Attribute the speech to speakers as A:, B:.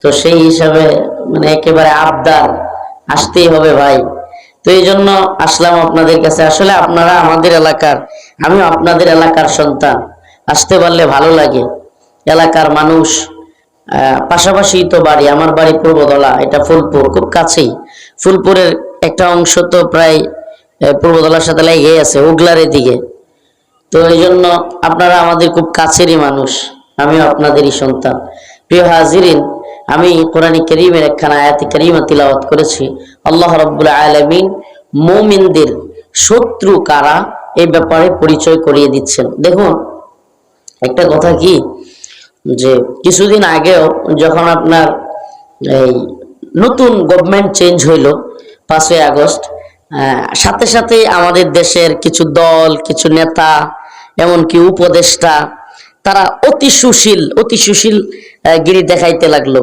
A: তো সেই হিসাবে মানে একেবারে আবদার, আসতেই হবে ভাই। তো এই জন্য আসলাম আপনাদের কাছে। আসলে আপনারা আমাদের এলাকার, আমি আপনাদের এলাকার সন্তান, আসতে পারলে ভালো লাগে। এলাকার মানুষ, পাশাপাশি তো বাড়ি, আমার বাড়ি পূর্বদলা, এটা ফুলপুর, খুব কাছেই। ফুলপুরের একটা অংশ তো প্রায় পূর্বদলার সাথে লেগে আছে, উগলার দিকে। তো এই জন্য আপনারা আমাদের খুব কাছেরই মানুষ, আমিও আপনাদেরই সন্তান। প্রিয় হাজিরিন, আমি কোরআনে কারীমের একখানা আয়াতে কারীমা তিলাওয়াত করেছি। আল্লাহ রাব্বুল আলামিন মুমিনদের শত্রু কারা এই ব্যাপারে পরিচয় করিয়ে দিচ্ছেন। দেখুন, একটা কথা কি, যে কিছুদিন আগেও যখন আপনার এই নতুন গভর্নমেন্ট চেঞ্জ হইল 5ই আগস্ট, সাথে সাথে আমাদের দেশের কিছু দল, কিছু নেতা, এমনকি উপদেষ্টা, তারা অতি সুশীল গিরি দেখাইতে লাগলো।